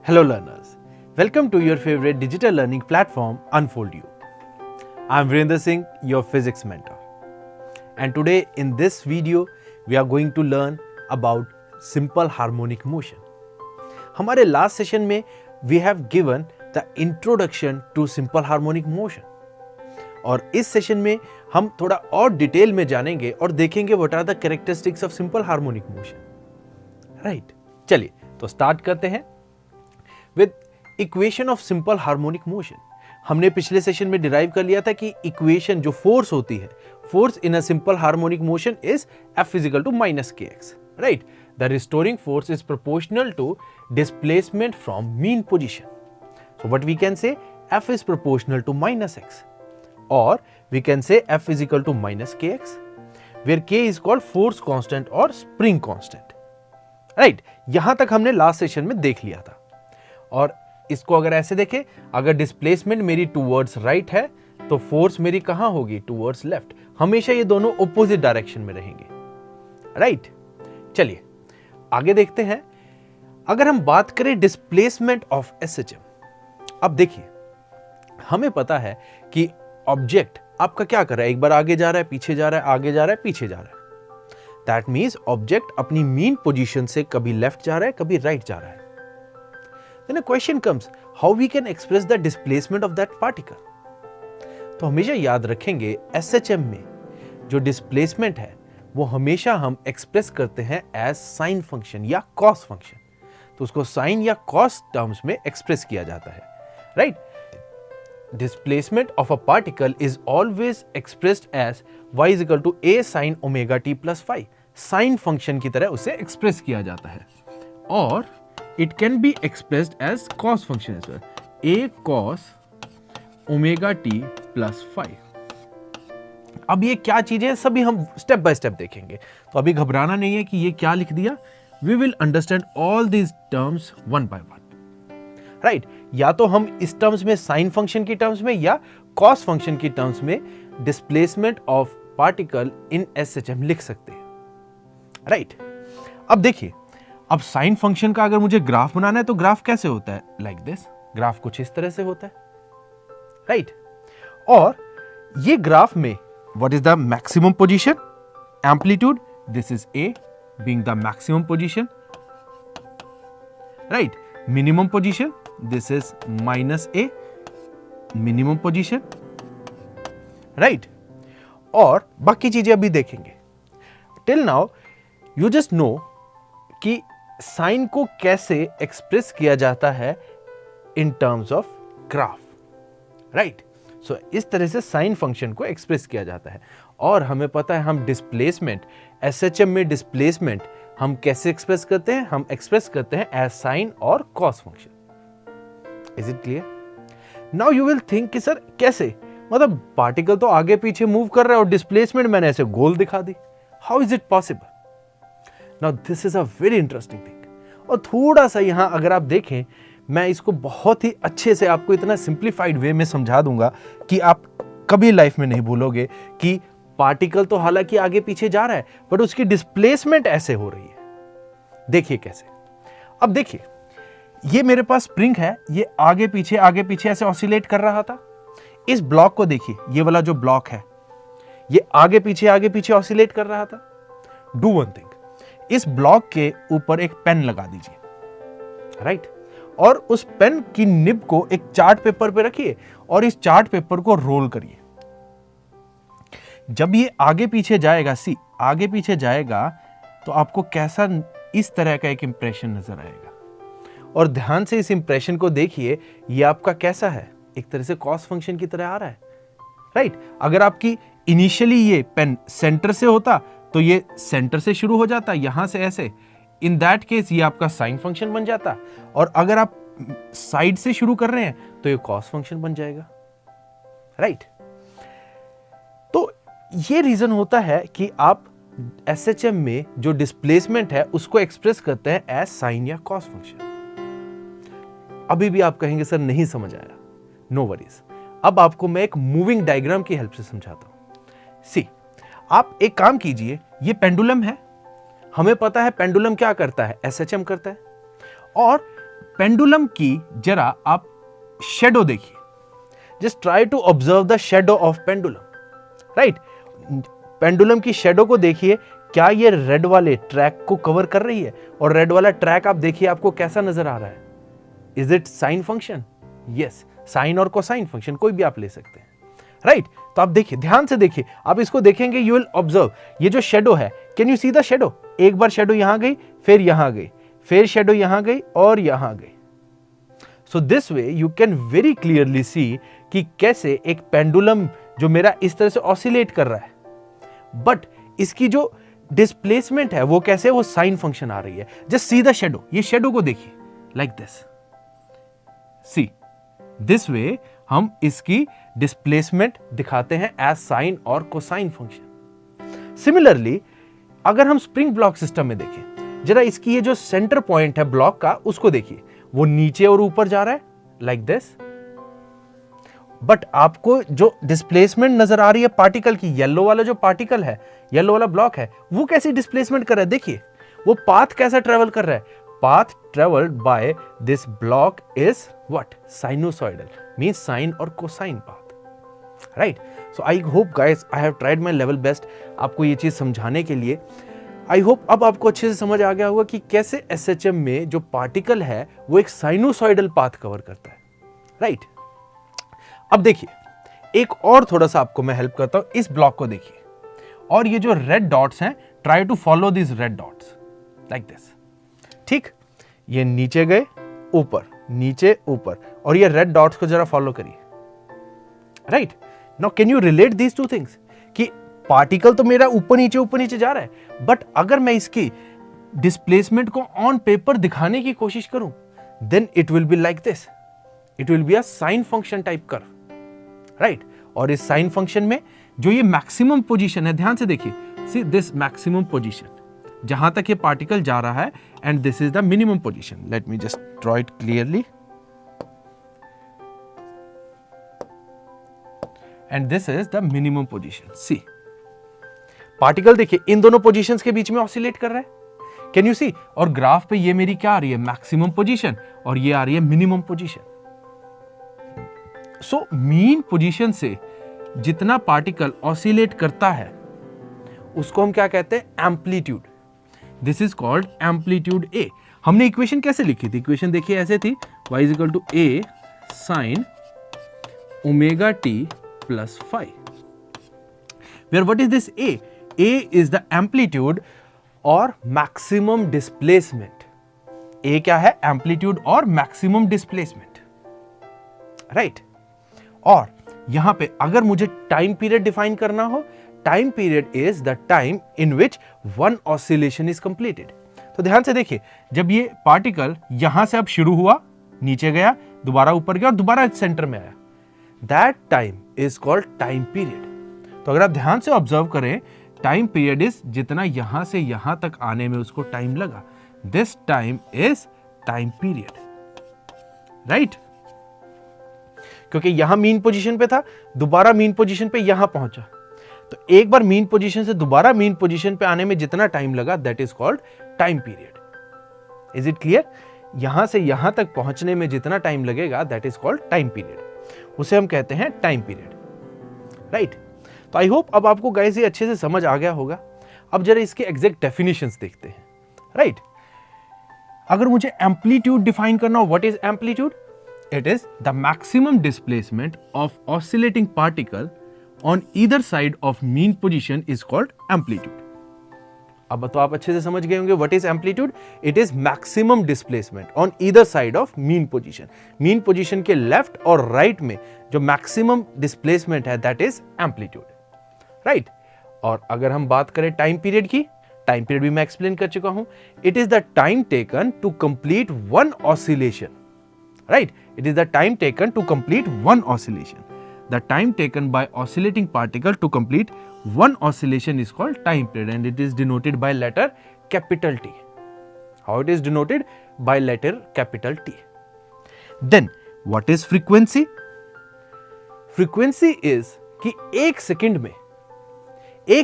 Hello learners, welcome to your favorite digital learning platform Unfold You. I am Virender Singh, your physics mentor. And today in this video, we are going to learn about simple harmonic motion. हमारे last session में we have given the introduction to simple harmonic motion. और इस session में हम थोड़ा और detail में जानेंगे और देखेंगे what are the characteristics of simple harmonic motion. Right? चलिए तो स्टार्ट करते हैं with equation of simple harmonic motion. हमने पिछले सेशन में डिराइव कर लिया था कि इक्वेशन जो फोर्स होती है, force in a simple harmonic motion is F is equal to minus kx. Right? The restoring force is proportional to displacement from mean position. So what we can say, F is proportional to minus x. Or we can say F is equal to minus kx, where k is called force constant or spring constant. Right? यहां तक हमने last session में देख लिया था. और इसको अगर ऐसे देखें, अगर डिस्प्लेसमेंट मेरी टूवर्ड्स राइट है तो फोर्स मेरी कहां होगी, टूवर्ड्स लेफ्ट. हमेशा ये दोनों ऑपोजिट डायरेक्शन में रहेंगे. राइट? चलिए आगे देखते हैं. अगर हम बात करें डिस्प्लेसमेंट ऑफ एसएचएम, अब देखिए हमें पता है कि ऑब्जेक्ट आपका क्या कर रहा है, एक बार आगे जा रहा है, पीछे जा रहा है, आगे जा रहा है, पीछे जा रहा है. दैट मीन्स ऑब्जेक्ट अपनी मीन पोजीशन से कभी लेफ्ट जा रहा है, कभी राइट जा रहा है. Then a question comes, how we can express the displacement of that particle? तो हमेशा याद रखेंगे SHM में जो डिस्प्लेसमेंट है वो हमेशा हम एक्सप्रेस करते हैं एज साइन फंक्शन या कॉस फंक्शन. तो उसको साइन या कॉस टर्म्स में एक्सप्रेस किया जाता है. Right? Displacement of a particle is always expressed as y is equal to a sin omega t plus phi. Sine function की तरह उसे एक्सप्रेस किया जाता है. और it can be expressed as cos function as well. A cos omega t plus phi. अब ये क्या चीजें हैं, सभी हम स्टेप बाय स्टेप देखेंगे. तो अभी घबराना नहीं है कि ये क्या लिख दिया. We will understand all these terms one by one. Right? या तो हम इस टर्म्स में साइन फंक्शन की टर्म्स में या कॉस फंक्शन की टर्म्स में displacement of particle in SHM लिख सकते हैं. राइट? अब देखिए, अब साइन फंक्शन का अगर मुझे ग्राफ बनाना है तो ग्राफ कैसे होता है, लाइक दिस. ग्राफ कुछ इस तरह से होता है. राइट? और ये ग्राफ में what is the maximum position, amplitude, this is A being the maximum position. Right? Minimum position, this is minus A, minimum position. Right? और बाकी चीजें अभी देखेंगे. Till now you just know कि साइन को कैसे एक्सप्रेस किया जाता है in terms of graph. Right? So इस तरह से साइन फंक्शन को एक्सप्रेस किया जाता है. और हमें पता है हम डिस्प्लेसमेंट, एसएचएम में डिस्प्लेसमेंट हम कैसे एक्सप्रेस करते हैं, हम एक्सप्रेस करते हैं एज साइन और cos function. Is it clear? Now you will think कि सर कैसे, मतलब पार्टिकल तो आगे पीछे मूव कर रहा है और डिस्प्लेसमेंट मैंने ऐसे गोल दिखा दी. How is it possible? Now this is a very interesting thing. और थोड़ा सा यहाँ अगर आप देखें, मैं इसको बहुत ही अच्छे से आपको इतना सिंप्लीफाइड वे में समझा दूंगा कि आप कभी लाइफ में नहीं भूलोगे कि पार्टिकल तो हालांकि आगे पीछे जा रहा है बट उसकी डिस्प्लेसमेंट ऐसे हो रही है. देखिए कैसे. अब देखिए ये मेरे पास स्प्रिंग है, ये आगे पीछे ऐसे ऑसिलेट कर रहा था. इस ब्लॉक को देखिए, ये वाला जो ब्लॉक है ये आगे पीछे ऑसिलेट कर रहा था. डू वन थिंग, इस ब्लॉक के ऊपर एक पेन लगा दीजिए. राइट? और उस पेन की निब को एक चार्ट पेपर पे रखिए और इस चार्ट पेपर को रोल करिए. जब ये आगे पीछे जाएगा, आगे पीछे जाएगा तो आपको कैसा, इस तरह का एक इंप्रेशन नजर आएगा. और ध्यान से इस इंप्रेशन को देखिए, ये आपका कैसा है, एक तरह से कॉस फंक्शन की तरह आ रहा है. राइट? अगर आपकी इनिशियली ये पेन सेंटर से होता तो ये सेंटर से शुरू हो जाता, यहां से ऐसे. इन दैट केस ये आपका साइन फंक्शन बन जाता. और अगर आप साइड से शुरू कर रहे हैं तो ये कॉस फंक्शन बन जाएगा. राइट? तो ये रीजन होता है कि आप एसएचएम में जो डिस्प्लेसमेंट है उसको एक्सप्रेस करते हैं एज साइन या कॉस फंक्शन. अभी भी आप कहेंगे सर नहीं समझ आया. नो वरीज, अब आपको मैं एक मूविंग डायग्राम की हेल्प से समझाता हूं. सी, आप एक काम कीजिए, ये पेंडुलम है, हमें पता है पेंडुलम क्या करता है, एसएचएम करता है. और पेंडुलम की जरा आप शेडो देखिए, just try to observe the shadow of pendulum, right. Pendulum की शेडो को देखिए, क्या ये रेड वाले ट्रैक को कवर कर रही है? और रेड वाला ट्रैक आप देखिए आपको कैसा नजर आ रहा है? Is it sine function? Yes, sine और कोसाइन फंक्शन कोई भी आप ले सकते हैं, राइट। तो आप देखिए, ध्यान से देखिए, आप इसको देखेंगे, यू विल ऑब्जर्व ये जो शेडो है, can you see the shadow? एक बार शेडो यहां गई, फिर यहां गई, फिर शेडो यहां गई और यहां गई। So this way you can very clearly see कि कैसे एक पेंडुलम जो मेरा इस तरह से ऑसिलेट कर रहा है, बट इसकी जो डिस्प्लेसमेंट है वो कैसे, वो साइन फंक्शन आ रही है। जस्ट सी द शेडो, ये शेडो को देखिए like this, see this way हम इसकी डिस्प्लेसमेंट दिखाते हैं एज साइन और कोसाइन फंक्शन। सिमिलरली अगर हम स्प्रिंग ब्लॉक सिस्टम में देखें, जरा इसकी ये जो सेंटर पॉइंट है ब्लॉक का, उसको देखिए, वो नीचे और ऊपर जा रहा है लाइक दिस, बट आपको जो डिस्प्लेसमेंट नजर आ रही है पार्टिकल की, येलो वाला जो पार्टिकल है, येलो वाला ब्लॉक है, वो कैसी डिस्प्लेसमेंट कर रहा है? देखिए वो पाथ कैसा ट्रेवल कर रहा है। Path travelled by this block is what? Sinusoidal, means sine और cosine path, right. So I hope guys I have tried my level best आपको ये चीज समझाने के लिए। आई होप अब आपको अच्छे से समझ आ गया होगा कि कैसे एसएचएम में जो पार्टिकल है वो एक साइनोसॉइडल पाथ कवर करता है, राइट। अब देखिए एक और थोड़ा सा आपको मैं हेल्प करता हूं, इस ब्लॉक को देखिए, और ये जो रेड डॉट्स हैं, try to follow this red dots like this, ठीक। ये नीचे गए, ऊपर, नीचे, ऊपर, और ये रेड डॉट्स को जरा फॉलो करिए, right. Now can you relate these two things कि पार्टिकल तो मेरा ऊपर नीचे जा रहा है, बट अगर मैं इसकी डिस्प्लेसमेंट को ऑन पेपर दिखाने की कोशिश करूं, then it will be like this, it will be a sine function type curve, right. और इस साइन फंक्शन में जो ये मैक्सिमम पोजीशन है, ध्यान से देखिए, सी दिस मैक्सिमम पोजीशन जहां तक ये पार्टिकल जा रहा है, and this is the minimum position. Let me just draw it clearly, and this is the minimum position. See particle देखिए इन दोनों पोजीशंस के बीच में ऑसिलेट कर रहा है, कैन यू सी? और ग्राफ पे ये मेरी क्या आ रही है? मैक्सिमम पोजीशन, और ये आ रही है minimum position. So mean position से जितना पार्टिकल ऑसिलेट करता है उसको हम क्या कहते हैं? Amplitude. This is called amplitude A. हमने इक्वेशन कैसे लिखी थी? इक्वेशन देखिए ऐसे थी, y is equal to A sine omega T plus phi, where what is this A? A is the amplitude और मैक्सिमम डिस्प्लेसमेंट। ए क्या है? एम्पलीट्यूड और मैक्सिमम डिस्प्लेसमेंट, राइट। और यहां पे अगर मुझे टाइम पीरियड डिफाइन करना हो, time period is the time in which one oscillation is completed. तो ध्यान से देखिए, जब ये पार्टिकल यहां से अब शुरू हुआ, नीचे गया, दोबारा ऊपर गया और दोबारा सेंटर में आया, that time is called time period. तो अगर आप ध्यान से ऑब्जर्व करें, टाइम पीरियड इज जितना यहां से यहां तक आने में उसको टाइम लगा, this time is time period, right. क्योंकि यहां मीन पोजीशन पे था, दोबारा मीन पोजीशन पे यहां पहुंचा, तो एक बार मीन पोजीशन से दोबारा मीन पोजीशन पे आने में जितना टाइम लगा, that is called time period. Is it clear? यहां से यहां तक पहुंचने में जितना टाइम लगेगा, that is called time period, उसे हम कहते हैं टाइम पीरियड, राइट। तो आई होप अब आपको गाइस ये अच्छे से समझ आ गया होगा। अब जरा इसके एग्जैक्ट डेफिनेशंस देखते हैं, राइट। अगर मुझे एम्पलीट्यूड डिफाइन करना हो, what is amplitude? It is the maximum displacement of oscillating particle on either side of mean position is called amplitude. अब तो आप अच्छे से समझ गए होंगे what is amplitude? It is maximum displacement on either side of mean position. Mean position के left और right में जो maximum displacement है, that is amplitude, right? और अगर हम बात करें टाइम पीरियड की, टाइम पीरियड भी मैं एक्सप्लेन कर चुका हूं। It is the time taken to complete one oscillation. Right? It is the time taken to complete one oscillation. The time taken by oscillating particle to complete one oscillation is called time period, and it is denoted by letter capital T. How it is denoted? By letter capital T. Then, what is frequency? Frequency is कि एक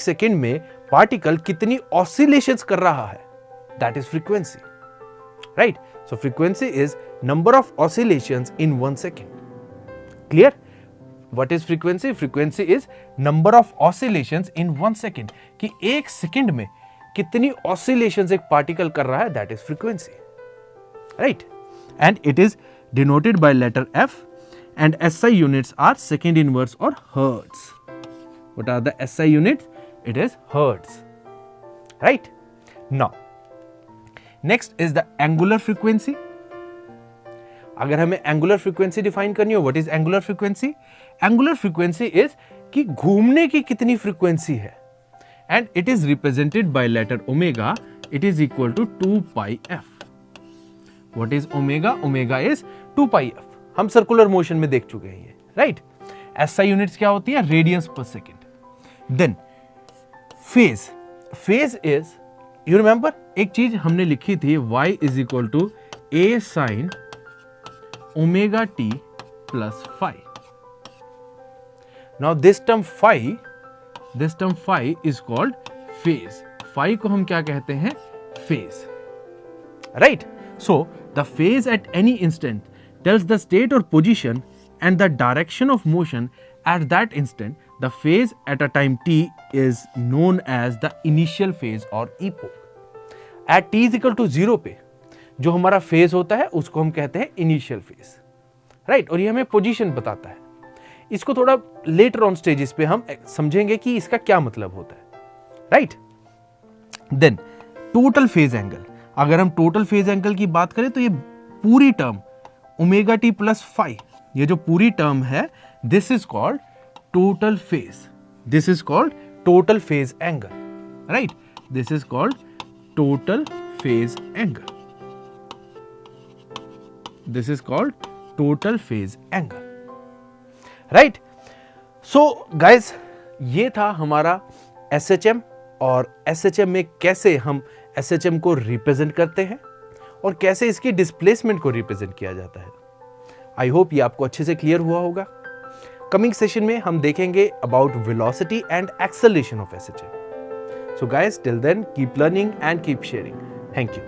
second में particle कितनी oscillations कर रहा है, that is frequency. right? So frequency is number of oscillations in 1 second. Clear? What is frequency? Frequency is number of oscillations in 1 second. कि एक second में कितनी oscillations एक पार्टिकल कर रहा है, that is frequency, right? And it is denoted by letter F, and SI units are second inverse or hertz. What are the SI units? It is hertz, right? Now next is the angular frequency. अगर हमें angular frequency define करनी हो, what is angular frequency? Angular frequency is कि घूमने की कितनी frequency है, and it is represented by letter omega. It is equal to 2 pi f. What is omega? Omega is 2 pi f. हम circular motion में देख चुके हैं ये, right? SI units क्या होती है? Radians per second. Then phase. Phase is, you remember एक चीज हमने लिखी थी, y is equal to a sin omega t plus phi. Now this term phi is called phase. Phi को हम क्या कहते हैं? Phase, right? So the phase at any instant tells the state or position and the direction of motion at that instant. The phase at a time t is known as the initial phase or epoch. At t is equal to 0 पे जो हमारा phase होता है उसको हम कहते हैं initial phase, right? और ये हमें position बताता है. इसको थोड़ा later on stages पे हम समझेंगे कि इसका क्या मतलब होता है, right? Then total phase angle. अगर हम total phase angle की बात करें तो ये पूरी term omega T plus phi, ये जो पूरी टर्म है, this is called total phase. This is called total phase angle, right? This is called total phase angle. This is called total phase angle, right? So guys, ये था हमारा SHM, और SHM में कैसे हम SHM को represent करते हैं और कैसे इसकी डिस्प्लेसमेंट को रिप्रेजेंट किया जाता है. आई होप ये आपको अच्छे से क्लियर हुआ होगा. कमिंग सेशन में हम देखेंगे about velocity and acceleration of SHM. So guys, till then keep learning and keep sharing. Thank you.